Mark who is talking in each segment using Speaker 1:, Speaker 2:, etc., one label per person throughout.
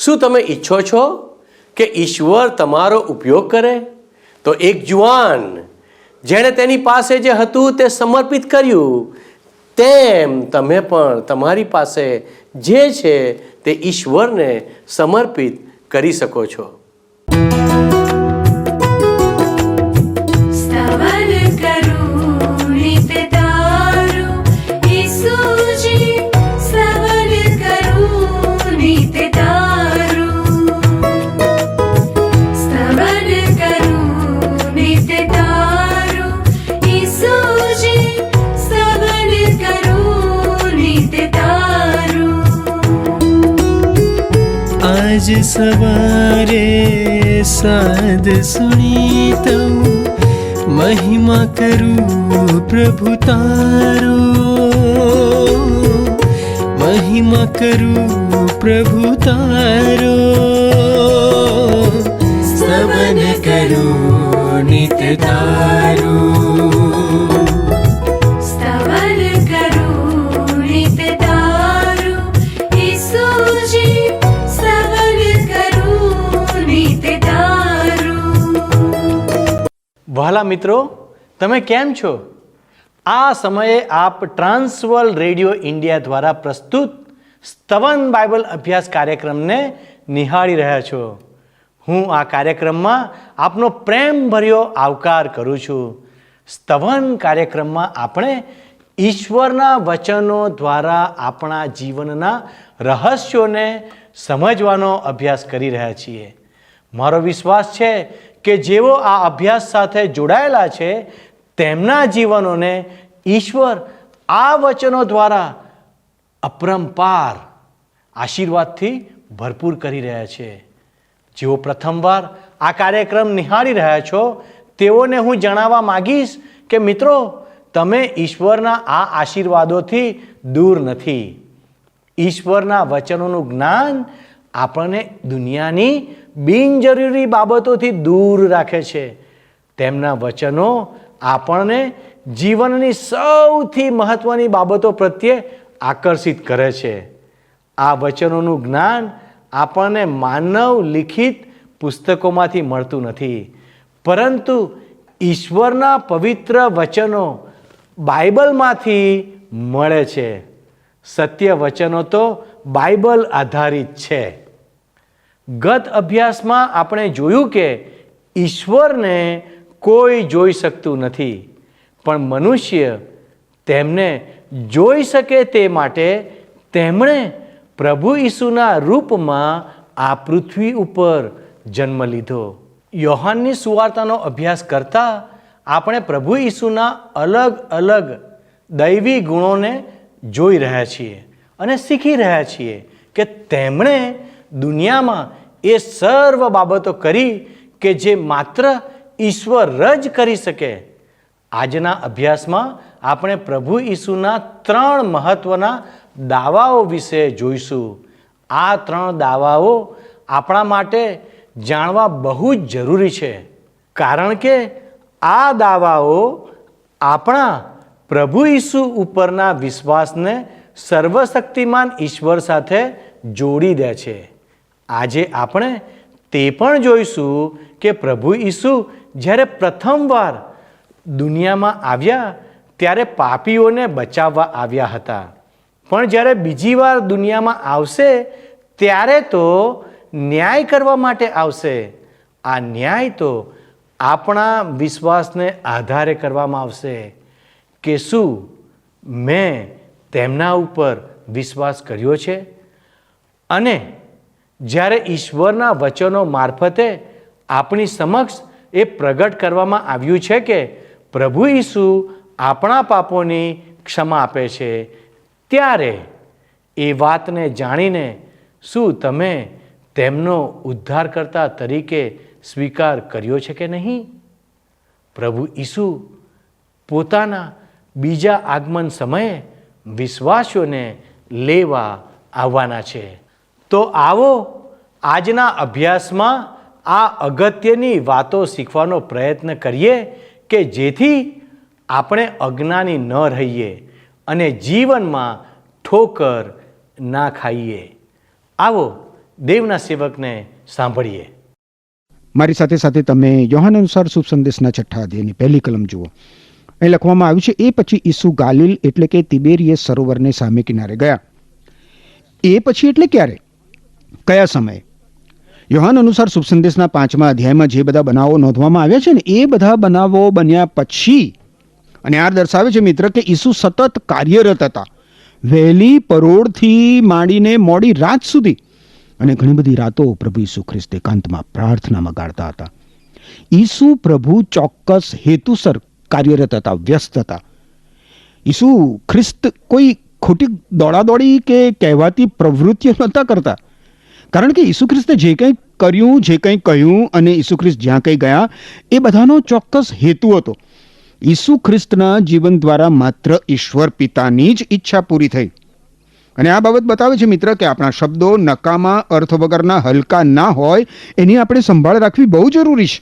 Speaker 1: શું તમે ઈચ્છો છો કે ઈશ્વર તમારો ઉપયોગ કરે? તો એક જુવાન જેણે તેની પાસે જે હતું તે સમર્પિત કર્યું, તેમ તમે પણ તમારી પાસે જે છે તે ઈશ્વરને સમર્પિત કરી શકો છો.
Speaker 2: आज सवारे साध सुनी तो महिमा करूं प्रभु तारो, महिमा करूं प्रभु तारो, स्तवन करूं नित तारो.
Speaker 1: વહાલા મિત્રો, તમે કેમ છો? આ સમયે આપ ટ્રાન્સવર્લ્ડ રેડિયો ઇન્ડિયા દ્વારા પ્રસ્તુત સ્તવન બાઇબલ અભ્યાસ કાર્યક્રમને નિહાળી રહ્યા છો. હું આ કાર્યક્રમમાં આપનો પ્રેમભર્યો આવકાર કરું છું. સ્તવન કાર્યક્રમમાં આપણે ઈશ્વરના વચનો દ્વારા આપણા જીવનના રહસ્યોને સમજવાનો અભ્યાસ કરી રહ્યા છીએ. મારો વિશ્વાસ છે કે જેઓ આ અભ્યાસ સાથે જોડાયેલા છે તેમના જીવનોને ઈશ્વર આ વચનો દ્વારા અપરંપાર આશીર્વાદથી ભરપૂર કરી રહ્યા છે. જેઓ પ્રથમવાર આ કાર્યક્રમ નિહાળી રહ્યા છો તેઓને હું જણાવવા માગીશ કે મિત્રો, તમે ઈશ્વરના આ આશીર્વાદોથી દૂર નથી. ઈશ્વરના વચનોનું જ્ઞાન આપણને દુનિયાની બિનજરૂરી બાબતોથી દૂર રાખે છે. તેમના વચનો આપણને જીવનની સૌથી મહત્વની બાબતો પ્રત્યે આકર્ષિત કરે છે. આ વચનોનું જ્ઞાન આપણને માનવ લિખિત પુસ્તકોમાંથી મળતું નથી, પરંતુ ઈશ્વરના પવિત્ર વચનો બાઇબલમાંથી મળે છે. સત્ય વચનો તો બાઇબલ આધારિત છે. ગત અભ્યાસમાં આપણે જોયું કે ઈશ્વરને કોઈ જોઈ શકતું નથી, પણ મનુષ્ય તેમને જોઈ શકે તે માટે તેમણે પ્રભુ ઈસુના રૂપમાં આ પૃથ્વી ઉપર જન્મ લીધો. યોહાનની સુવાર્તાનો અભ્યાસ કરતા આપણે પ્રભુ ઈસુના અલગ અલગ દૈવી ગુણોને જોઈ રહ્યા છીએ અને શીખી રહ્યા છીએ કે તેમણે દુનિયામાં એ સર્વ બાબતો કરી કે જે માત્ર ઈશ્વર જ કરી શકે. આજના અભ્યાસમાં આપણે પ્રભુ ઈસુના 3 મહત્વના દાવાઓ વિશે જોઈશું. આ 3 દાવાઓ આપણા માટે જાણવા બહુ જ જરૂરી છે, કારણ કે આ દાવાઓ આપણા પ્રભુ ઈસુ ઉપરના વિશ્વાસને સર્વશક્તિમાન ઈશ્વર સાથે જોડી દે છે. આજે આપણે તે પણ જોઈશું કે પ્રભુ ઈસુ જ્યારે પ્રથમવાર દુનિયામાં આવ્યા ત્યારે પાપીઓને બચાવવા આવ્યા હતા, પણ જ્યારે બીજી વાર દુનિયામાં આવશે ત્યારે તો ન્યાય કરવા માટે આવશે. આ ન્યાય તો આપણા વિશ્વાસને આધારે કરવામાં આવશે કે શું મેં તેમના ઉપર વિશ્વાસ કર્યો છે. અને જ્યારે ઈશ્વરના વચનો મારફતે આપણી સમક્ષ એ પ્રગટ કરવામાં આવ્યું છે કે પ્રભુ ઈસુ આપણા પાપોની ક્ષમા આપે છે, ત્યારે એ વાતને જાણીને શું તમે તેમનો ઉદ્ધારકર્તા તરીકે સ્વીકાર કર્યો છે કે નહીં? પ્રભુ ઈસુ પોતાના બીજા આગમન સમયે વિશ્વાસીઓને લેવા આવવાના છે. તો આવો આજના અભ્યાસમાં આ અગત્યની વાતો શીખવાનો પ્રયત્ન કરીએ કે જેથી આપણે અજ્ઞાની ન રહીએ અને જીવનમાં ઠોકર ના ખાઈએ. આવો દેવના સેવકને સાંભળીએ.
Speaker 3: મારી સાથે સાથે તમે યોહાન અનુસાર શુભ સંદેશના 6 અધ્યાયની પહેલી કલમ જુઓ. અહીં લખવામાં આવ્યું છે, એ પછી ઈસુ ગાલિલ એટલે કે તિબેરિયસ સરોવરને સામે કિનારે ગયા. એ પછી એટલે ક્યારે, કયા સમયે? યોહાન અનુસાર શુભ સંદેશના 5મા અધ્યાયમાં જે બધા બનાવો નોંધવામાં આવ્યા છે ને, એ બધા બનાવો બન્યા પછી, અને આ દર્શાવે છે મિત્ર કે ઈસુ સતત કાર્યરત હતા, વહેલી પરોઢથી માંડીને મોડી રાત સુધી, અને ઘણી બધી રાતો પ્રભુ ઈસુ ખ્રિસ્ત એકાંતમાં પ્રાર્થનામાં ગાળતા હતા. ઈસુ પ્રભુ ચોક્કસ હેતુસર કાર્યરત હતા, વ્યસ્ત હતા. ઈસુ ખ્રિસ્ત કોઈ ખોટી દોડાદોડી કે કહેવાતી પ્રવૃત્તિઓ નહોતા કરતા, કારણ કે ઈસુ ખ્રિસ્તે જે કંઈ કર્યું, જે કંઈ કહ્યું અને ઈસુ ખ્રિસ્ત જ્યાં કંઈ ગયા, એ બધાનો ચોક્કસ હેતુ હતો. ઈસુ ખ્રિસ્તના જીવન દ્વારા માત્ર ઈશ્વર પિતાની જ ઈચ્છા પૂરી થઈ. અને આ બાબત બતાવે છે મિત્ર કે આપણા શબ્દો નકામા, અર્થ વગરના, હલકા ના હોય, એની આપણે સંભાળ રાખવી બહુ જરૂરી છે.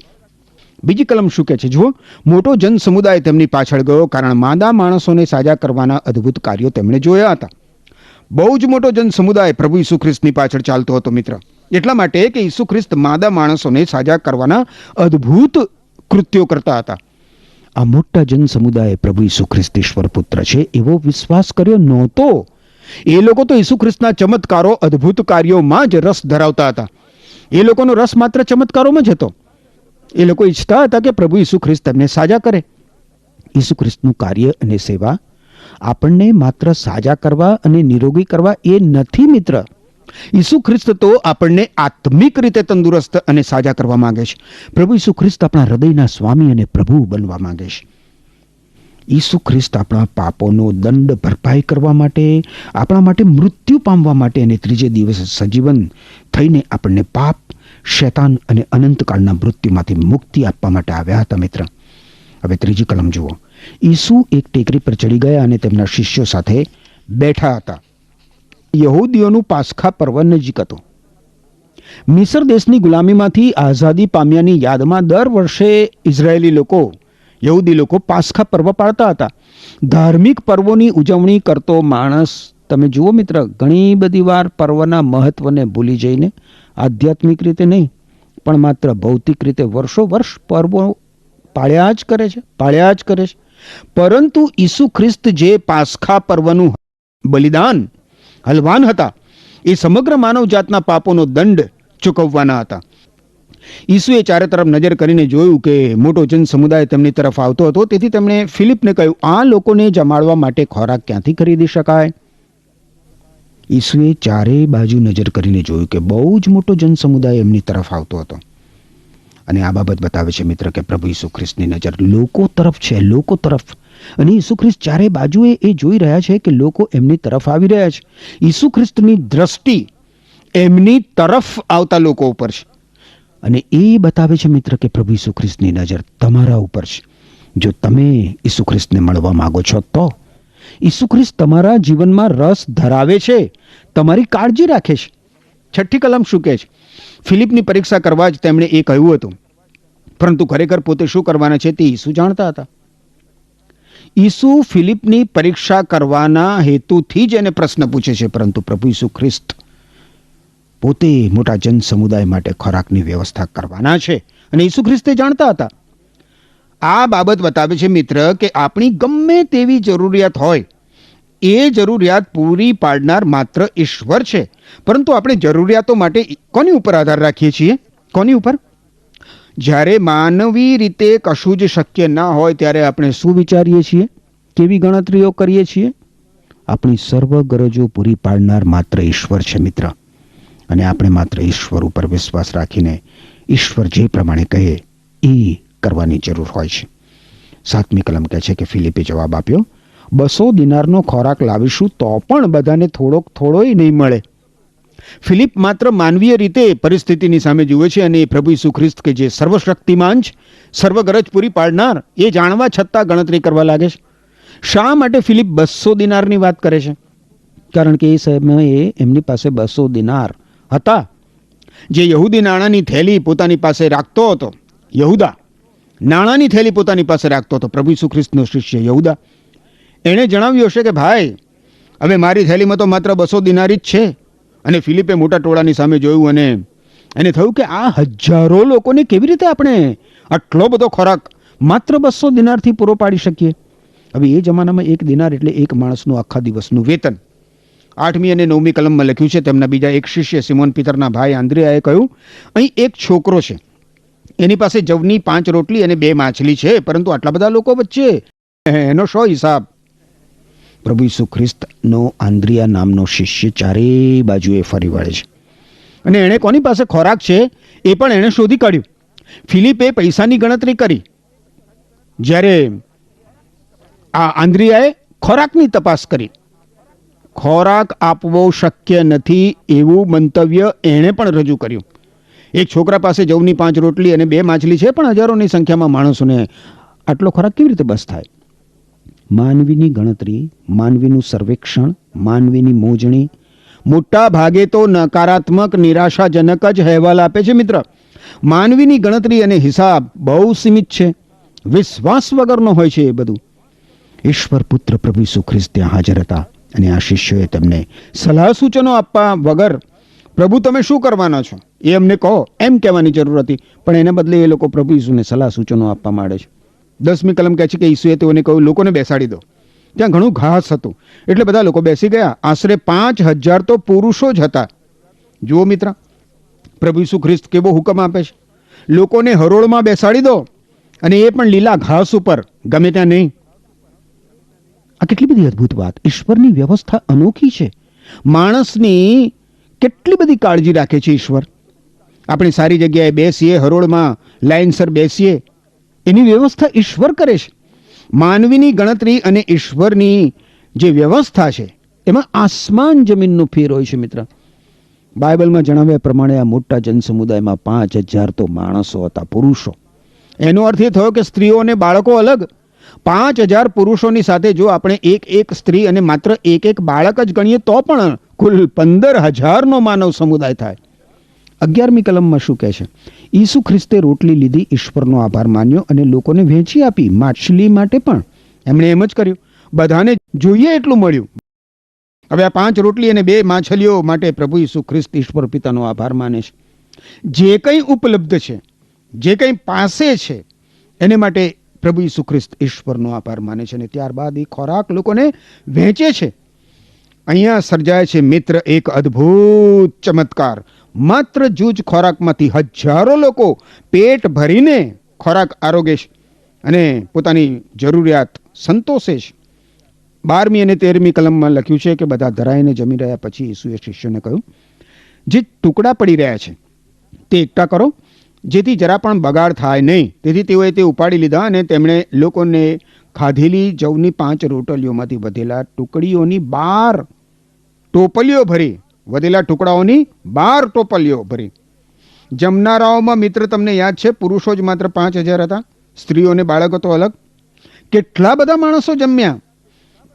Speaker 3: બીજી કલમ શું કહે છે જુઓ. મોટો જન સમુદાય તેમની પાછળ ગયો, કારણ માંદા માણસોને સાજા કરવાના અદ્ભુત કાર્યો તેમણે જોયા હતા. બહુ જ મોટો જન સમુદાય પ્રભુ ઈસુ ખ્રિસ્તની પાછળ ચાલતો હતો મિત્ર, એટલા માટે કે ઈસુ ખ્રિસ્ત માંદા માણસોને સાજા કરવાના અદ્ભુત કૃત્યો કરતા હતા. આ મોટા જન સમુદાય પ્રભુ ઈસુ ખ્રિસ્ત ઈશ્વર પુત્ર છે એવો વિશ્વાસ કર્યો નહોતો. એ લોકો તો ઈસુ ખ્રિસ્તના ચમત્કારો, અદ્ભુત કાર્યોમાં જ રસ ધરાવતા હતા. એ લોકોનો રસ માત્ર ચમત્કારોમાં જ હતો. એ લોકો ઈચ્છતા હતા કે પ્રભુ ઈસુ ખ્રિસ્ત તેમને સાજા કરે. ઈસુ ખ્રિસ્તનું કાર્ય અને સેવા આપણને માત્ર સાજા કરવા અને નિરોગી કરવા એ નથી મિત્ર. ઈસુ ખ્રિસ્ત તો આપણને આત્મિક રીતે તંદુરસ્ત અને સાજા કરવા માંગે છે. પ્રભુ ઈસુ ખ્રિસ્ત આપણા હૃદયના સ્વામી અને પ્રભુ બનવા માંગે છે. ઈસુ ખ્રિસ્ત આપણા પાપોનો દંડ ભરપાઈ કરવા માટે, આપણા માટે મૃત્યુ પામવા માટે અને ત્રીજે દિવસે સજીવન થઈને આપણને પાપ, શૈતાન અને અનંતકાળના મૃત્યુમાંથી મુક્તિ આપવા માટે આવ્યા હતા મિત્ર. હવે ત્રીજી કલમ જુઓ. ઈસુ એક ટેકરી પર ચડી ગયા અને તેમના શિષ્યો સાથે બેઠા હતા. યહૂદીઓનું પાસખા પર્વ નજીક હતો. મિસર દેશની ગુલામીમાંથી આઝાદી પામ્યાની યાદમાં દર વર્ષે ઇઝરાયેલી લોકો, યહૂદી લોકો પાસખા પર્વ પાળતા હતા. ધાર્મિક પર્વોની ઉજવણી કરતો માણસ, તમે જુઓ મિત્ર, ઘણી બધી વાર પર્વના મહત્વને ભૂલી જઈને આધ્યાત્મિક રીતે નહીં પણ માત્ર ભૌતિક રીતે વર્ષો વર્ષ પર્વો પાળ્યા જ કરે છે. પરંતુ ઈસુ ખ્રિસ્ત જે પાસખા પર્વનું બલિદાન હલવાન હતા, એ સમગ્ર માનવજાતના પાપોનો દંડ ચૂકવવાના હતા. ઈસુએ ચારે તરફ નજર કરીને જોયું કે મોટો જન સમુદાય તેમની તરફ આવતો હતો. તેથી તેમણે ફિલિપને કહ્યું, આ લોકોને જમાડવા માટે ખોરાક ક્યાંથી ખરીદી શકાય? ઈસુએ ચારે બાજુ નજર કરીને જોયું કે બહુ જ મોટો જન સમુદાય એમની તરફ આવતો હતો. અને આ બાબત બતાવે છે મિત્ર કે પ્રભુ ઈસુ ખ્રિસ્તની નજર લોકો તરફ છે, લોકો તરફ. અને ઈસુ ખ્રિસ્ત ચારે બાજુએ એ જોઈ રહ્યા છે કે લોકો એમની તરફ આવી રહ્યા છે. ઈસુ ખ્રિસ્તની દ્રષ્ટિ એમની તરફ આવતા લોકો ઉપર છે. અને એ બતાવે છે મિત્ર કે પ્રભુ ઈસુ ખ્રિસ્તની નજર તમારા ઉપર છે. જો તમે ઈસુ ખ્રિસ્તને મળવા માંગો છો તો ઈસુ ખ્રિસ્ત તમારા જીવનમાં રસ ધરાવે છે, તમારી કાળજી રાખે છે. 6ઠ્ઠી કલમ શું કહે છે? ફિલિપની પરીક્ષા કરવા જ તેમણે એ કહ્યું હતું, પરંતુ ખરેખર પોતે શું કરવાના છે તે ઈસુ જાણતા હતા. ઈસુ ફિલિપની પરીક્ષા કરવાના હેતુથી જ એને પ્રશ્ન પૂછે છે, પરંતુ પ્રભુ ઈસુ ખ્રિસ્ત પોતે મોટા જન સમુદાય માટે ખોરાકની વ્યવસ્થા કરવાના છે અને ઈસુ ખ્રિસ્તે જાણતા હતા. આ બાબત બતાવે છે મિત્ર કે આપણી ગમે તેવી જરૂરિયાત હોય, એ જરૂરિયાત પૂરી પાડનાર માત્ર ઈશ્વર છે. પરંતુ આપણે જરૂરિયાતો માટે કોની ઉપર આધાર રાખીએ છીએ? કોની ઉપર? જ્યારે માનવી રીતે કશું જ શક્ય ના હોય ત્યારે આપણે શું વિચારીએ છીએ? કેવી ગણતરીઓ કરીએ છીએ? આપણી સર્વ ગરજો પૂરી પાડનાર માત્ર ઈશ્વર છે મિત્ર. અને આપણે માત્ર ઈશ્વર ઉપર વિશ્વાસ રાખીને ઈશ્વર જે પ્રમાણે કહે એ કરવાની જરૂર હોય છે. 7મી કલમ કહે છે કે ફિલિપે જવાબ આપ્યો, 200 દિનારનો ખોરાક લાવીશું તો પણ બધાને થોડોય નહીં મળે. ફિલિપ માત્ર માનવીય રીતે પરિસ્થિતિની સામે જુએ છે અને પ્રભુ ઈસુ ખ્રિસ્ત કે જે સર્વશક્તિમાન છે, સર્વગરજ પૂરી પાડનાર, એ જાણવા છતાં ગણતરી કરવા લાગે છે. શા માટે ફિલિપ 200 દિનારની વાત કરે છે? કારણ કે એ સમયે એમની પાસે 200 દિનાર હતા. જે યહૂદી નાણાંની થેલી પોતાની પાસે રાખતો હતો, યહૂદા નાણાંની થેલી પોતાની પાસે રાખતો હતો, પ્રભુ ઈસુ ખ્રિસ્તનો શિષ્ય યહૂદા, એણે જણાવ્યું હશે કે ભાઈ, હવે મારી થેલીમાં તો માત્ર 200 દિનારી જ છે, અને ફિલિપે મોટા ટોળાની સામે જોયું અને એને થયું કે આ હજારો લોકોને કેવી રીતે આપણે આટલો બધો ખોરાક માત્ર 200 દિનારથી પૂરો પાડી શકીએ. હવે એ જમાનામાં 1 દિનાર એટલે એક માણસનું આખા દિવસનું વેતન. 8મી અને 9મી કલમમાં લખ્યું છે, તેમના બીજા એક શિષ્ય સિમોન પીતરના ભાઈ આંદ્રિયાએ કહ્યું, અહીં એક છોકરો છે, એની પાસે જવની 5 રોટલી અને 2 માછલી છે, પરંતુ આટલા બધા લોકો વચ્ચે એનો શો હિસાબ? પ્રભુ ઈસુ ખ્રિસ્તનો આંદ્રિયા નામનો શિષ્ય ચારે બાજુએ ફરી વળે છે અને એણે કોની પાસે ખોરાક છે એ પણ એણે શોધી કાઢ્યું. ફિલિપે પૈસાની ગણતરી કરી, જ્યારે આ આંદ્રિયાએ ખોરાકની તપાસ કરી. ખોરાક આપવો શક્ય નથી એવું મંતવ્ય એણે પણ રજૂ કર્યું. એક છોકરા પાસે જવની 5 રોટલી અને 2 માછલી છે, પણ હજારોની સંખ્યામાં માણસોને આટલો ખોરાક કેવી રીતે બસ થાય? માનવીની ગણતરી, માનવીનું સર્વેક્ષણ, માનવીની મોજણી મોટા ભાગે તો નકારાત્મક, નિરાશાજનક જ અહેવાલ આપે છે. મિત્ર, માનવીની ગણતરી અને હિસાબ બહુ સીમિત છે, વિશ્વાસ વગરનો હોય છે. એ બધું ઈશ્વર પુત્ર પ્રભુ ઈસુ ખ્રિસ્ત ત્યાં હાજર હતા અને આ શિષ્યોએ તેમને સલાહ સૂચનો આપવા વગર, પ્રભુ તમે શું કરવાના છો એ અમને કહો, એમ કહેવાની જરૂર હતી. પણ એને બદલે એ લોકો પ્રભુ ઈસુને સલાહ સૂચનો આપવા માંડે છે. 10મી કલમ કહે છે કે ઈસુએ તેઓને કહ્યું, લોકોને બેસાડી દો. ત્યાં ઘણું ઘાસ હતું એટલે બધા લોકો બેસી ગયા. આશરે 5000 તો પુરુષો જ હતા. જુઓ મિત્ર, પ્રભુ ઈસુ ખ્રિસ્ત કેવો હુકમ આપે છે, લોકોને હરોળમાં બેસાડી દો, અને એ પણ લીલા ઘાસ ઉપર, ગમે ત્યાં નહીં. આ કેટલી બધી અદ્ભુત વાત! ઈશ્વરની વ્યવસ્થા અનોખી છે. માણસની કેટલી બધી કાળજી રાખે છે ઈશ્વર. આપણે સારી જગ્યાએ બેસીએ, હરોળમાં લાઈનસર બેસીએ, એની વ્યવસ્થા ઈશ્વર કરે છે. માનવીની ગણતરી અને ઈશ્વરની જે વ્યવસ્થા છે એમાં આસમાન જમીનનો ફેર હોય છે. મિત્ર, બાઇબલમાં જણાવ્યા પ્રમાણે આ મોટા જનસમુદાયમાં 5000 તો માણસો હતા, પુરુષો. એનો અર્થ એ થયો કે સ્ત્રીઓ અને બાળકો અલગ. 5000 પુરુષોની સાથે જો આપણે એક સ્ત્રી અને માત્ર એક બાળક જ ગણીએ તો પણ કુલ 15000નો માનવ સમુદાય થાય. 11મી કલમમાં શું કહે છે? ઈસુ ખ્રિસ્તે રોટલી લીધી, ઈશ્વરનો આભાર માન્યો અને લોકોને વહેંચી આપી. માછલી માટે પણ એમણે એમ જ કર્યું. બધાને જોઈએ એટલું મળ્યું. હવે આ 5 રોટલી અને 2 માછલીઓ માટે પ્રભુ ઈસુ ખ્રિસ્ત ઈશ્વર પિતાનો આભાર માને છે. જે કંઈ ઉપલબ્ધ છે, જે કંઈ પાસે છે, એને માટે પ્રભુ ઈસુ ખ્રિસ્ત ઈશ્વરનો આભાર માને છે અને ત્યારબાદ એ ખોરાક લોકોને વહેંચે છે. અહીંયા સર્જાય છે મિત્ર એક અદ્ભુત ચમત્કાર. માત્ર જૂજ ખોરાકમાંથી હજારો લોકો પેટ ભરીને ખોરાક આરોગે છે અને પોતાની જરૂરિયાત સંતોષે છે. 12મી અને 13મી કલમમાં લખ્યું છે કે બધા ધરાઈને જમી રહ્યા પછી ઈસુએ શિષ્યોને કહ્યું, જે ટુકડા પડી રહ્યા છે તે એકઠા કરો, જેથી જરા પણ બગાડ થાય નહીં. તેથી તેઓએ તે ઉપાડી લીધા અને તેમણે લોકોને ખાધેલી જવની 5 રોટલીઓમાંથી વધેલા ટુકડીઓની 12 ટોપલીઓ ભરી, વધેલા ટુકડાઓની 12 ટોપલીઓ ભરી. જમનારાઓમાં મિત્ર તમને યાદ છે, પુરુષો જ માત્ર 5000 હતા, સ્ત્રીઓ અને બાળકો તો અલગ. કેટલા બધા માણસો જમ્યા!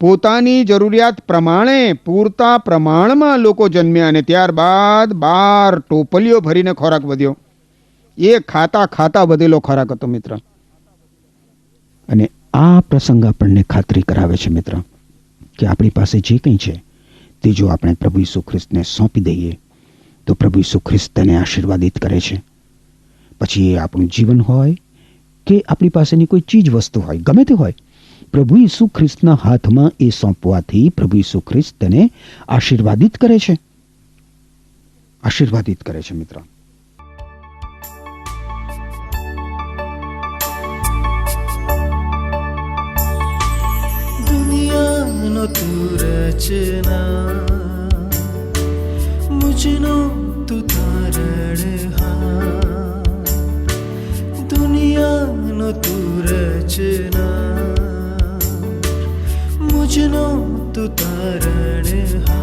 Speaker 3: પોતાની જરૂરિયાત પ્રમાણે પૂરતા પ્રમાણમાં લોકો જન્મ્યા અને ત્યારબાદ 12 ટોપલીઓ ભરીને ખોરાક વધ્યો. એ ખાતા ખાતા વધેલો ખોરાક હતો મિત્ર. અને આ પ્રસંગ આપણને ખાતરી કરાવે છે મિત્ર કે આપણી પાસે જે કંઈ છે તે જો આપણે પ્રભુ ઈસુ ખ્રિસ્તને સોંપી દઈએ તો પ્રભુ ઈસુ ખ્રિસ્ત તેને આશીર્વાદિત કરે છે. પછી એ આપણું જીવન હોય કે આપણી પાસેની કોઈ ચીજ વસ્તુ હોય, ગમે તે હોય, પ્રભુ ઈસુ ખ્રિસ્તના હાથમાં એ સોંપવાથી પ્રભુ ઈસુ ખ્રિસ્ત તેને આશીર્વાદિત કરે છે. આશીર્વાદિત કરે છે મિત્ર.
Speaker 2: દુનિયાનો તું રચના, મુજનો તું તારણહાર. દુનિયાનો તું રચના, મુજનો તું તારણહાર.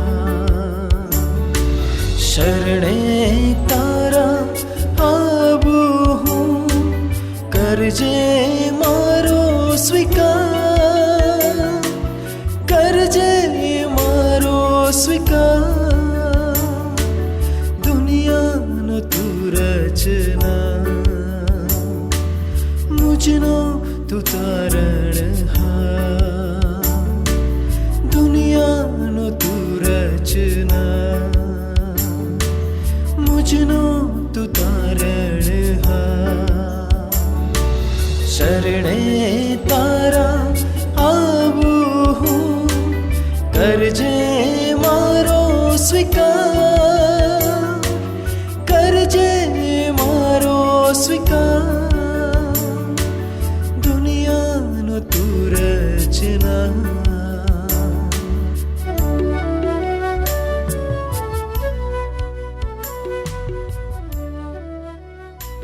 Speaker 2: શરણે તારા આવું હું, કરજે મારો સ્વીકાર, કરજે મારો સ્વીકાર. દુનિયાનો તું રચના, મુજનો તું તારણહાર. દુનિયાનો તું રચના, जीवनो तू तारणहार शरणे तारा आવું હું કરજે મારો સ્વીકાર કરજે મારો સ્વીકાર દુનિયાનો તું રચના.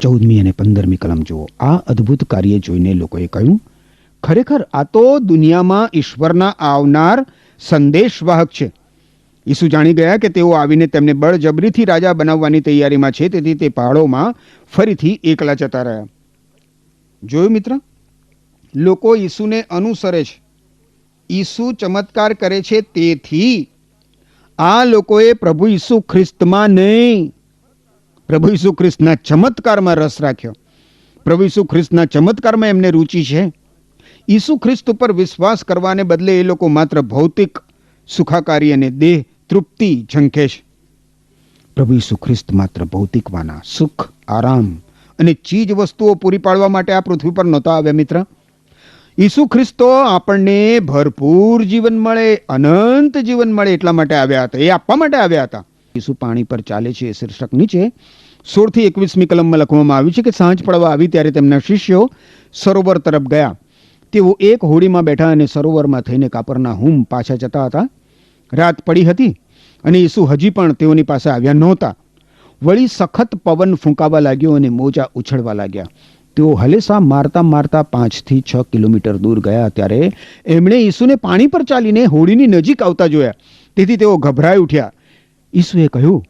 Speaker 3: ચૌદમી અને 15મી કલમ જુઓ. આ અદ્ભુત કાર્ય જોઈને લોકોએ કહ્યું, ખરેખર આ તો દુનિયામાં ઈશ્વરના આવનાર સંદેશવાહક છે. ઈસુ જાણી ગયા કે તેઓ આવીને તેમને બળજબરીથી રાજા બનાવવાની તૈયારીમાં છે, તેથી તે પહાડોમાં ફરીથી એકલા જતા રહ્યા. જોયું મિત્ર, લોકો ઈસુને અનુસરે છે. ઈસુ ચમત્કાર કરે છે, તેથી આ લોકોએ પ્રભુ ઈસુ ખ્રિસ્તમાં નહીં, પ્રભુ ઈસુ ખ્રિસ્તના ચમત્કારમાં રસ રાખ્યો. પ્રભુ ઈસુ ખ્રિસ્તના ચમત્કારમાં એમને રુચિ છે. ઈસુ ખ્રિસ્ત ઉપર વિશ્વાસ કરવાને બદલે એ લોકો માત્ર ભૌતિક સુખાકારી અને દેહ તૃપ્તિ ઝંખે છે. પ્રભુ ઈસુ ખ્રિસ્ત માત્ર ભૌતિકવાના સુખ, આરામ અને ચીજ વસ્તુઓ પૂરી પાડવા માટે આ પૃથ્વી પર નહોતા આવ્યા મિત્ર. ઈસુ ખ્રિસ્તો આપણને ભરપૂર જીવન મળે, અનંત જીવન મળે એટલા માટે આવ્યા હતા, એ આપવા માટે આવ્યા હતા. ઈસુ પાણી પર ચાલે છે શીર્ષક નીચે 16 થી 21મી કલમમાં લખવામાં આવ્યું છે કે સાંજ પડવા આવી ત્યારે તેમના શિષ્યો સરોવર તરફ ગયા. તેઓ એક હોડીમાં બેઠા અને સરોવરમાં થઈને કાપરનાહૂમ પાછા જતા હતા. રાત પડી હતી અને ઈસુ હજી પણ તેઓની પાસે આવ્યા નહોતા. વળી સખત પવન ફૂંકાવા લાગ્યો અને મોજા ઉછળવા લાગ્યા. તેઓ હલેસા મારતા મારતા 5 થી 6 કિલોમીટર દૂર ગયા ત્યારે એમણે ઈસુને પાણી પર ચાલીને હોડીની નજીક આવતા જોયા. તેથી તેઓ ગભરાઈ ઉઠ્યા. ઈસુએ કહ્યું,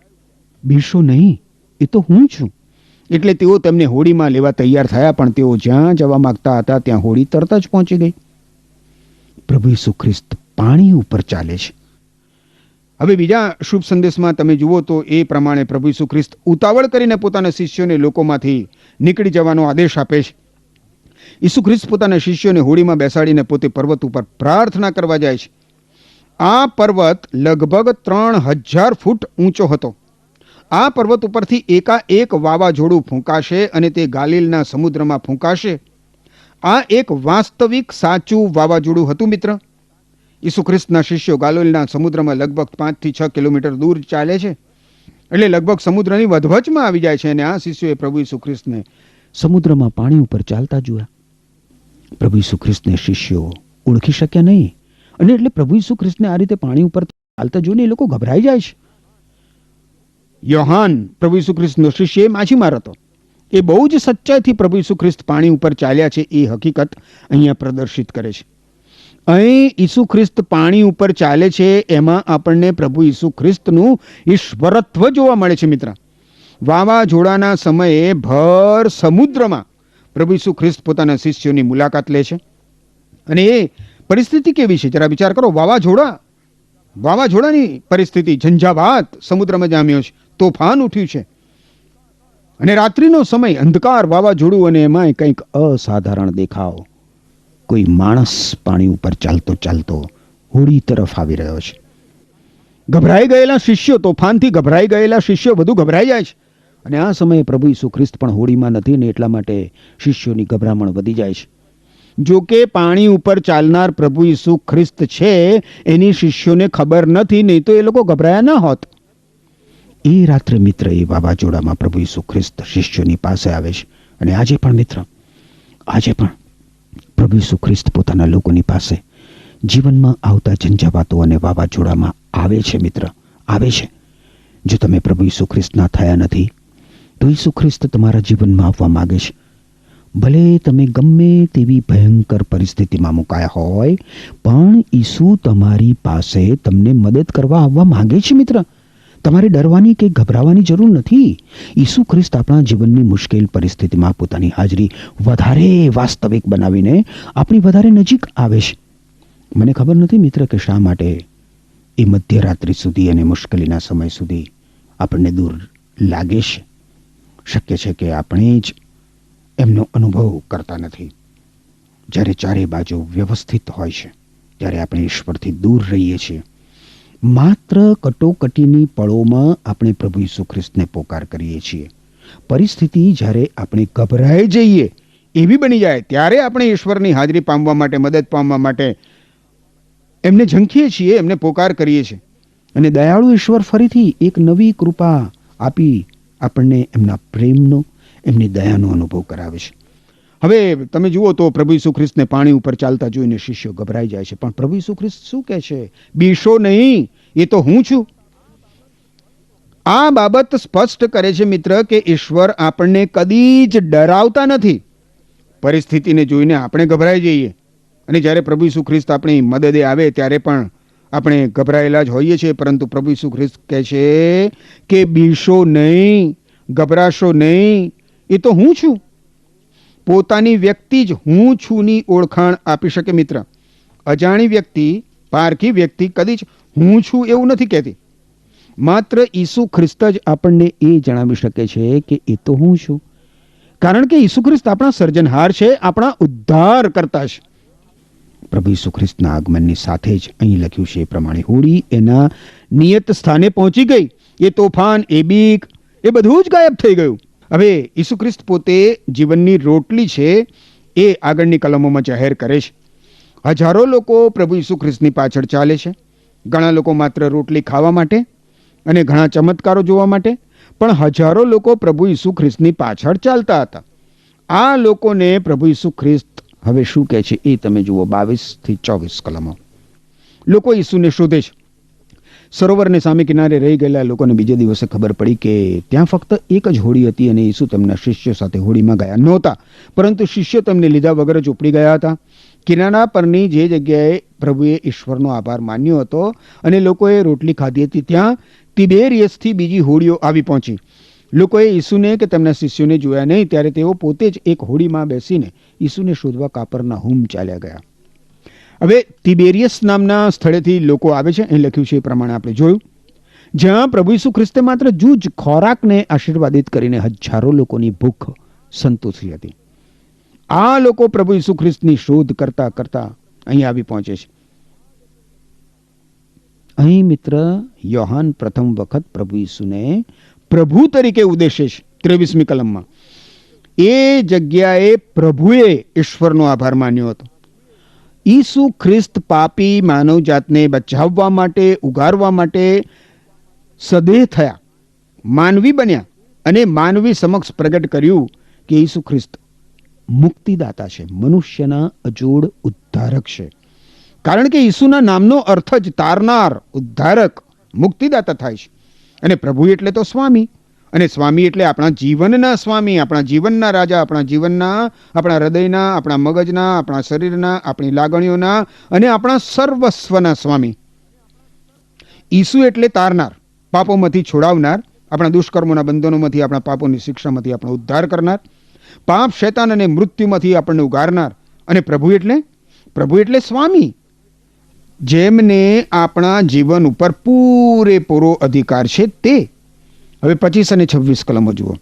Speaker 3: બીસો નહીં, એ તો હું છું. એટલે તેઓ તેમને હોડીમાં લેવા તૈયાર થયા, પણ તેઓ જ્યાં જવા માંગતા હતા ત્યાં હોડી તરત જ પહોંચી ગઈ. પ્રભુ ઈસુ ખ્રિસ્ત પાણી ઉપર ચાલે છે. હવે બીજા શુભ સંદેશમાં તમે જુઓ તો એ પ્રમાણે પ્રભુ ઈસુ ખ્રિસ્ત ઉતાવળ કરીને પોતાના શિષ્યોને લોકોમાંથી નીકળી જવાનો આદેશ આપે છે. ઈસુ ખ્રિસ્ત પોતાના શિષ્યોને હોડીમાં બેસાડીને પોતે પર્વત ઉપર પ્રાર્થના કરવા જાય છે. આ પર્વત લગભગ 3000 ફૂટ ઊંચો હતો. આ પર્વત ઉપરથી એકાએક વાવાઝોડું ફૂંકાશે અને તે ગાલિલના સમુદ્રમાં ફૂંકાશે. આ એક વાસ્તવિક સાચું વાવાઝોડું હતું મિત્ર. ઈસુ ખ્રિસ્તના શિષ્યો ગાલિલના સમુદ્રમાં લગભગ 5 થી 6 કિલોમીટર દૂર ચાલે છે, એટલે લગભગ સમુદ્રની વધવચમાં આવી જાય છે. અને આ શિષ્યોએ પ્રભુ ઈસુ ખ્રિસ્તને સમુદ્રમાં પાણી ઉપર ચાલતા જોયા. પ્રભુ ઈસુ ખ્રિસ્તને શિષ્યો ઓળખી શક્યા નહીં, અને એટલે પ્રભુ ઈસુ ખ્રિસ્તને આ રીતે પાણી ઉપર ચાલતા જોઈને એ લોકો ગભરાઈ જાય છે. યોહાન પ્રભુ ઈસુ ખ્રિસ્તનો શિષ્ય એ માછીમાર હતો. એ બહુ જ સચ્ચાઈથી પ્રભુ ઈસુ ખ્રિસ્ત પાણી ઉપર ચાલ્યા છે એ હકીકત અહીંયા પ્રદર્શિત કરે છે. અહીં ઈસુ ખ્રિસ્ત પાણી ઉપર ચાલે છે, એમાં આપણને પ્રભુ ઈસુ ખ્રિસ્તનું ઈશ્વરત્વ જોવા મળે છે મિત્ર. વાવાઝોડાના સમયે ભર સમુદ્રમાં પ્રભુ ઈસુ ખ્રિસ્ત પોતાના શિષ્યોની મુલાકાત લે છે. અને એ પરિસ્થિતિ કેવી છે જરા વિચાર કરો. વાવાઝોડાની પરિસ્થિતિ, ઝંઝાવાત સમુદ્રમાં જામ્યો છે, તોફાન ઉઠ્યું છે, અને રાત્રિનો સમય, અંધકાર, વાવાઝોડું, અને એમાંય કંઈક અસાધારણ દેખાવ. કોઈ માણસ પાણી ઉપર ચાલતો ચાલતો હોડી તરફ આવી રહ્યો છે. ગભરાઈ ગયેલા શિષ્યો, તોફાનથી ગભરાઈ ગયેલા શિષ્યો વધુ ગભરાઈ જાય છે. અને આ સમયે પ્રભુ ઈસુ ખ્રિસ્ત પણ હોડીમાં નથી, ને એટલા માટે શિષ્યોની ગભરામણ વધી જાય છે. જો કે પાણી ઉપર ચાલનાર પ્રભુ ઈસુ ખ્રિસ્ત છે એની શિષ્યોને ખબર નથી, નહીં તો એ લોકો ગભરાયા ન હોત. એ રાત્રે મિત્ર એ વાવાઝોડામાં પ્રભુ ઈસુ ખ્રિસ્ત શિષ્યોની પાસે આવે છે. અને આજે પણ મિત્ર, આજે પણ પ્રભુ ઈસુ ખ્રિસ્ત પોતાના લોકોની પાસે જીવનમાં આવતા ઝંઝાવાતો અને વાવાઝોડામાં આવે છે મિત્ર, આવે છે. જો તમે પ્રભુ ઈસુ ખ્રિસ્તના થયા નથી તો ઈસુ ખ્રિસ્ત તમારા જીવનમાં આવવા માંગે છે. ભલે તમે ગમે તેવી ભયંકર પરિસ્થિતિમાં મુકાયા હોય, પણ ઈસુ તમારી પાસે તમને મદદ કરવા આવવા માંગે છે મિત્ર. તમારે ડરવાની કે ગભરાવાની જરૂર નથી. ઈસુ ખ્રિસ્ત આપણા જીવનની મુશ્કેલ પરિસ્થિતિમાં પોતાની હાજરી વધારે વાસ્તવિક બનાવીને આપણી વધારે નજીક આવે છે. મને ખબર નથી મિત્ર કે શા માટે એ મધ્યરાત્રિ સુધી અને મુશ્કેલીના સમય સુધી આપણને દૂર લાગે છે. શક્ય છે કે આપણે જ એમનો અનુભવ કરતા નથી. જ્યારે ચારે બાજુ વ્યવસ્થિત હોય છે, જ્યારે આપણે ઈશ્વરથી દૂર રહીએ છીએ, માત્ર કટોકટીની પળોમાં આપણે પ્રભુ ઈસુ ખ્રિસ્તને પોકાર કરીએ છીએ. પરિસ્થિતિ જ્યારે આપણે ગભરાઈ જઈએ એવી બની જાય ત્યારે આપણે ઈશ્વરની હાજરી પામવા માટે, મદદ પામવા માટે એમને ઝંખીએ છીએ, એમને પોકાર કરીએ છીએ. અને દયાળુ ઈશ્વર ફરીથી એક નવી કૃપા આપી આપણને એમના પ્રેમનો, એમની દયાનો અનુભવ કરાવે છે. હવે તમે જુઓ તો પ્રભુ ઈસુ ખ્રિસ્તને પાણી ઉપર ચાલતા જોઈને શિષ્યો ગભરાઈ જાય છે. પણ પ્રભુ ઈસુ ખ્રિસ્ત શું કહે છે? બીશો નહીં, એ તો હું છું. આ બાબત સ્પષ્ટ કરે છે મિત્ર કે ઈશ્વર આપણને કદી જ ડરાવતા નથી. પરિસ્થિતિને જોઈને આપણે ગભરાઈ જઈએ અને જ્યારે પ્રભુ ઈસુ ખ્રિસ્ત આપણી મદદે આવે ત્યારે પણ આપણે ગભરાયેલા જ હોઈએ છીએ. પરંતુ પ્રભુ ઈસુ ખ્રિસ્ત કહે છે કે બીશો નહીં, ગભરાશો નહીં, એ તો હું છું. પોતાની વ્યક્તિ જ હું છુંની ઓળખાણ આપી શકે મિત્ર. અજાણી વ્યક્તિ, પારખી વ્યક્તિ કદી જ હું છું એવું નથી કહેતી. માત્ર ઈસુ ખ્રિસ્ત જ આપણને એ જણાવી શકે છે કે એ તો હું છું. કારણ કે ઈસુ ખ્રિસ્ત આપણા સર્જનહાર છે, આપણા ઉદ્ધાર કરતા છે. પ્રભુ ઈસુ ખ્રિસ્તના આગમનની સાથે જ અહીં લખ્યું છે એ પ્રમાણે હોડી એના નિયત સ્થાને પહોંચી ગઈ. એ તોફાન, એ બીક, એ બધું જ ગાયબ થઈ ગયું. હવે ઈસુ ખ્રિસ્ત પોતે જીવનની રોટલી છે એ આગળની કલમોમાં જાહેર કરે છે. હજારો લોકો પ્રભુ ઈસુ ખ્રિસ્તની પાછળ ચાલે છે. ઘણા લોકો માત્ર રોટલી ખાવા માટે અને ઘણા ચમત્કારો જોવા માટે, પણ હજારો લોકો પ્રભુ ઈસુ ખ્રિસ્તની પાછળ ચાલતા હતા. આ લોકોને પ્રભુ ઈસુ ખ્રિસ્ત હવે શું કહે છે એ તમે જુઓ 22 થી 24 કલમો. લોકો ઈસુને શોધે છે. સરોવરને સામે કિનારે રહી ગયેલા લોકોને બીજે દિવસે ખબર પડી કે ત્યાં ફક્ત એક જ હોડી હતી અને ઈસુ તેમના શિષ્યો સાથે હોડીમાં ગયા નહોતા, પરંતુ શિષ્યો તેમને લીધા વગર જ ઉપડી ગયા હતા. કિનારા પરની જે જગ્યાએ પ્રભુએ ઈશ્વરનો આભાર માન્યો હતો અને લોકોએ રોટલી ખાધી હતી ત્યાં તિબેરિયસથી બીજી હોડીઓ આવી પહોંચી. લોકોએ ઈસુને કે તેમના શિષ્યોને જોયા નહીં ત્યારે તેઓ પોતે જ એક હોડીમાં બેસીને ઈસુને શોધવા કાપરનાહૂમ ચાલ્યા ગયા. હવે તિબેરિયસ નામના સ્થળેથી લોકો આવે છે. અહીં લખ્યું છે એ પ્રમાણે આપણે જોયું, જ્યાં પ્રભુ ઈસુ ખ્રિસ્તે માત્ર જૂજ ખોરાકને આશીર્વાદિત કરીને હજારો લોકોની ભૂખ સંતોષી હતી. આ લોકો પ્રભુ ઈસુ ખ્રિસ્તની શોધ કરતા કરતા અહીં આવી પહોંચે છે. અહીં મિત્ર યોહાન પ્રથમ વખત પ્રભુ ઈસુને પ્રભુ તરીકે ઉદ્દેશે છે 23મી કલમમાં. એ જગ્યાએ પ્રભુએ ઈશ્વરનો આભાર માન્યો હતો. ઈસુ ખ્રિસ્ત પાપી માનવજાતને બચાવવા માટે, ઉગારવા માટે સદેહ થયા, માનવી બન્યા અને માનવી સમક્ષ પ્રગટ કર્યું કે ઈસુ ખ્રિસ્ત મુક્તિદાતા છે, મનુષ્યના અજોડ ઉદ્ધારક છે. કારણ કે ઈસુના નામનો અર્થ જ તારનાર, ઉદ્ધારક, મુક્તિદાતા થાય છે. અને પ્રભુ એટલે તો સ્વામી, અને સ્વામી એટલે આપણા જીવનના સ્વામી, આપણા જીવનના રાજા, આપણા જીવનના, આપણા હૃદયના, આપણા મગજના, આપણા શરીરના, આપણી લાગણીઓના અને આપણા સર્વસ્વના સ્વામી. ઈસુ એટલે તારનાર, પાપોમાંથી છોડાવનાર, આપણા દુષ્કર્મોના બંધનોમાંથી, આપણા પાપોની શિક્ષામાંથી આપણો ઉદ્ધાર કરનાર, પાપ, શૈતાન અને મૃત્યુમાંથી આપણને ઉગારનાર. અને પ્રભુ એટલે સ્વામી, જેમને આપણા જીવન ઉપર પૂરેપૂરો અધિકાર છે તે. હવે 25 અને 26 કલમો જુઓ.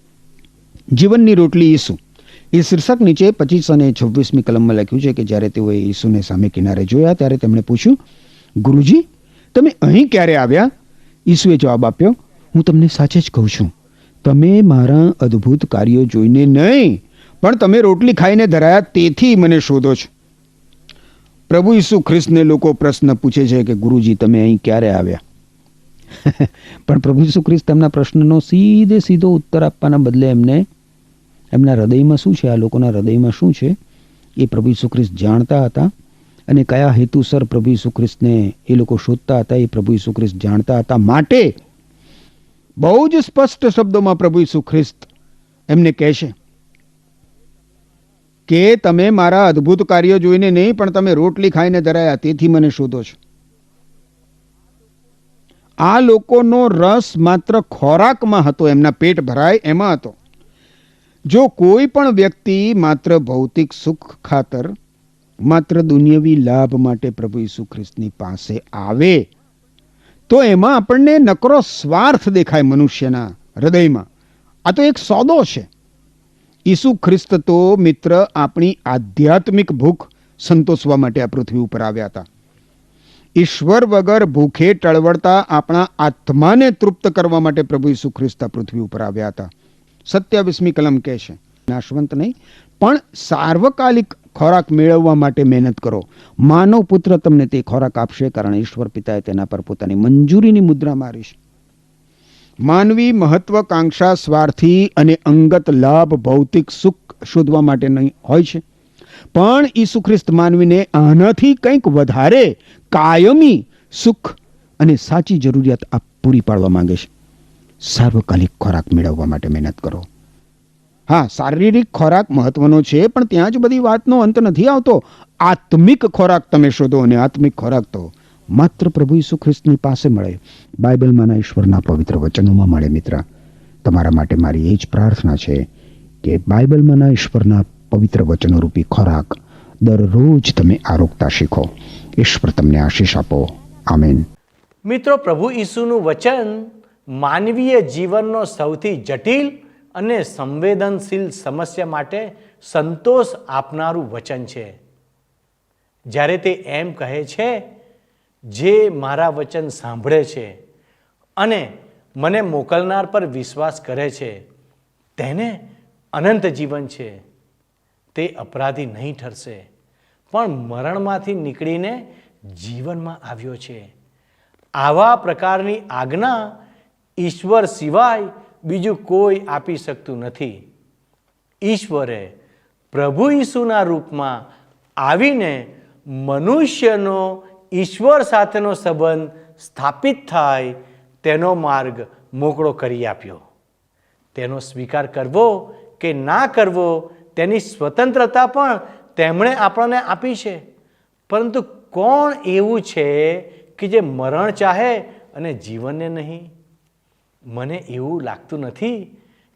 Speaker 3: જીવનની રોટલી ઈસુ, એ શીર્ષક નીચે 25 અને 26મી કલમમાં લખ્યું છે કે જ્યારે તેઓએ ઈસુને સામે કિનારે જોયા ત્યારે તેમણે પૂછ્યું, ગુરુજી, તમે અહીં ક્યારે આવ્યા? ઈસુએ જવાબ આપ્યો, હું તમને સાચે જ કહું છું, તમે મારા અદ્ભુત કાર્યો જોઈને નહીં, પણ તમે રોટલી ખાઈને ધરાયા તેથી મને શોધો છો. પ્રભુ ઈસુ ખ્રિસ્તને લોકો પ્રશ્ન પૂછે છે કે ગુરુજી, તમે અહીં ક્યારે આવ્યા? પણ પ્રભુ ઈસુ ખ્રિસ્ત તેમના પ્રશ્નનો સીધો ઉત્તર આપવાના બદલે એમના હૃદયમાં શું છે, આ લોકોના હૃદયમાં શું છે એ પ્રભુ ઈસુ ખ્રિસ્ત જાણતા હતા. અને કયા હેતુસર પ્રભુ ઈસુ ખ્રિસ્તને એ લોકો શોધતા હતા એ પ્રભુ ઈસુ ખ્રિસ્ત જાણતા હતા. માટે બહુ જ સ્પષ્ટ શબ્દોમાં પ્રભુ ઈસુ ખ્રિસ્ત એમને કહે છે કે તમે મારા અદ્ભુત કાર્યો જોઈને નહીં, પણ તમે રોટલી ખાઈને ધરાયા તેથી મને શોધો છો. આ લોકોનો રસ માત્ર ખોરાકમાં હતો, એમના પેટ ભરાય એમાં હતો. જો કોઈ પણ વ્યક્તિ માત્ર ભૌતિક સુખ ખાતર, માત્ર દુનિયાવી લાભ માટે પ્રભુ ઈસુ ખ્રિસ્તની પાસે આવે તો એમાં આપણને નકરો સ્વાર્થ દેખાય મનુષ્યના હૃદયમાં. આ તો એક સોદો છે. ઈસુ ખ્રિસ્ત તો મિત્ર આપણી આધ્યાત્મિક ભૂખ સંતોષવા માટે આ પૃથ્વી ઉપર આવ્યા હતા. ઈશ્વર વગર ભૂખે ટળવળતા આપણા આત્માને તૃપ્ત કરવા માટે પ્રભુ ઈસુ ખ્રિસ્ત પૃથ્વી ઉપર આવ્યા હતા. 27મી કલમ કહે છે, નાશવંત નહીં પણ સાર્વકાલિક ખોરાક મેળવવા માટે મહેનત કરો. માનવ પુત્ર તમને તે ખોરાક આપશે, કારણ ઈશ્વર પિતાએ તેના પર પોતાની મંજૂરીની મુદ્રા મારી છે. માનવી મહત્વાકાંક્ષા, સ્વાર્થી અને અંગત લાભ, ભૌતિક સુખ શોધવા માટે નહીં હોય છે, પણ ઈસુ ખ્રિસ્ત માનવીને આનાથી કંઈક વધારે કાયમી સુખ અને સાચી જરૂરિયાત પૂરી પાડવા માંગે છે. સાર્વકાલિક ખોરાક મેળવવા માટે મહેનત કરો. હા, શારીરિક ખોરાક મહત્વનો છે, પણ ત્યાં જ બધી વાતનો અંત નથી આવતો. આત્મિક ખોરાક તમે શોધો, અને આત્મિક ખોરાક તો માત્ર પ્રભુ ઈસુ ખ્રિસ્તની પાસે મળે, બાઇબલમાંના ઈશ્વરના પવિત્ર વચનોમાં મળે. મિત્ર, તમારા માટે મારી એ જ પ્રાર્થના છે કે બાઇબલમાંના ઈશ્વરના પવિત્ર વચનો રૂપી ખોરાક દરરોજ તમે આરોગતા શીખો. ઈશ્વર તમને આશીષ આપો. આમેન.
Speaker 1: મિત્રો, પ્રભુ ઈસુનું વચન માનવીય જીવનનો સૌથી જટિલ અને સંવેદનશીલ સમસ્યા માટે સંતોષ આપનારું વચન છે. જ્યારે તે એમ કહે છે, જે મારા વચન સાંભળે છે અને મને મોકલનાર પર વિશ્વાસ કરે છે તેને અનંત જીવન છે. તે અપરાધી નહીં ઠરશે, પણ મરણમાંથી નીકળીને જીવનમાં આવ્યો છે. આવા પ્રકારની આજ્ઞા ઈશ્વર સિવાય બીજું કોઈ આપી શકતું નથી. ઈશ્વરે પ્રભુ ઈસુના રૂપમાં આવીને મનુષ્યનો ઈશ્વર સાથેનો સંબંધ સ્થાપિત થાય તેનો માર્ગ મોકળો કરી આપ્યો. તેનો સ્વીકાર કરવો કે ના કરવો તેની સ્વતંત્રતા પણ તેમણે આપણને આપી છે. પરંતુ કોણ એવું છે કે જે મરણ ચાહે અને જીવનને નહીં? મને એવું લાગતું નથી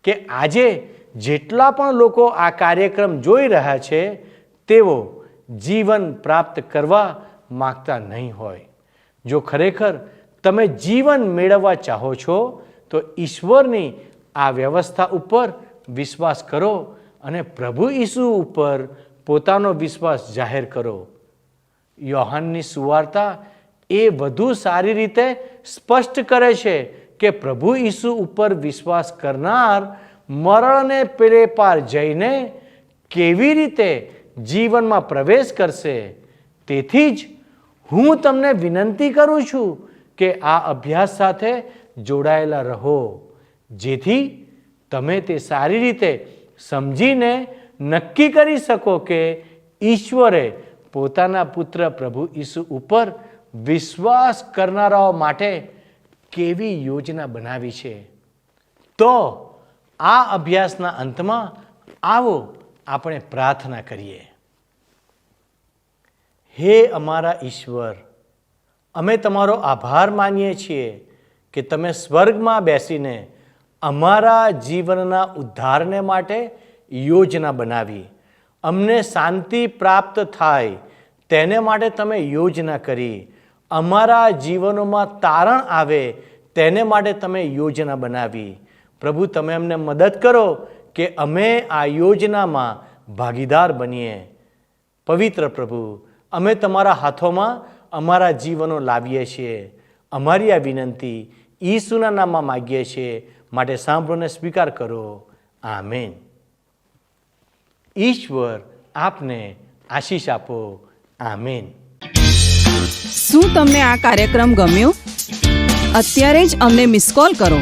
Speaker 1: કે આજે જેટલા પણ લોકો આ કાર્યક્રમ જોઈ રહ્યા છે તેઓ જીવન પ્રાપ્ત કરવા માગતા નહીં હોય. જો ખરેખર તમે જીવન મેળવવા ચાહો છો તો ઈશ્વરની આ વ્યવસ્થા ઉપર વિશ્વાસ કરો અને પ્રભુ ઈસુ ઉપર પોતાનો વિશ્વાસ જાહેર કરો. યોહાનની સુવાર્તા એ વધુ સારી રીતે સ્પષ્ટ કરે છે કે પ્રભુ ઈસુ ઉપર વિશ્વાસ કરનાર મરણને પેલે પાર જઈને કેવી રીતે જીવનમાં પ્રવેશ કરશે. તેથી જ હું તમને વિનંતી કરું છું કે આ અભ્યાસ સાથે જોડાયેલા રહો, જેથી તમે તે સારી રીતે સમજીને નક્કી કરી શકો કે ઈશ્વરે પોતાના પુત્ર પ્રભુ ઈસુ ઉપર વિશ્વાસ કરનારાઓ માટે કેવી યોજના બનાવી છે. તો આ અભ્યાસના અંતમાં આવો આપણે પ્રાર્થના કરીએ. હે અમારા ઈશ્વર, અમે તમારો આભાર માનીએ છીએ કે તમે સ્વર્ગમાં બેસીને અમારા જીવનના ઉદ્ધારને માટે યોજના બનાવી. અમને શાંતિ પ્રાપ્ત થાય તેને માટે તમે યોજના કરી. અમારા જીવનોમાં તારણ આવે તેને માટે તમે યોજના બનાવી. પ્રભુ, તમે અમને મદદ કરો કે અમે આ યોજનામાં ભાગીદાર બનીએ. પવિત્ર પ્રભુ, અમે તમારા હાથોમાં અમારા જીવનો લાવીએ છીએ. અમારી આ વિનંતી ઈસુના નામમાં માગીએ છીએ, માટે સાંભળોને સ્વીકાર કરો. આમેન. ઈશ્વર આપને આશીષ આપો. આમેન.
Speaker 4: શું તમને આ કાર્યક્રમ ગમ્યો? અત્યારે જ અમને મિસ કોલ કરો.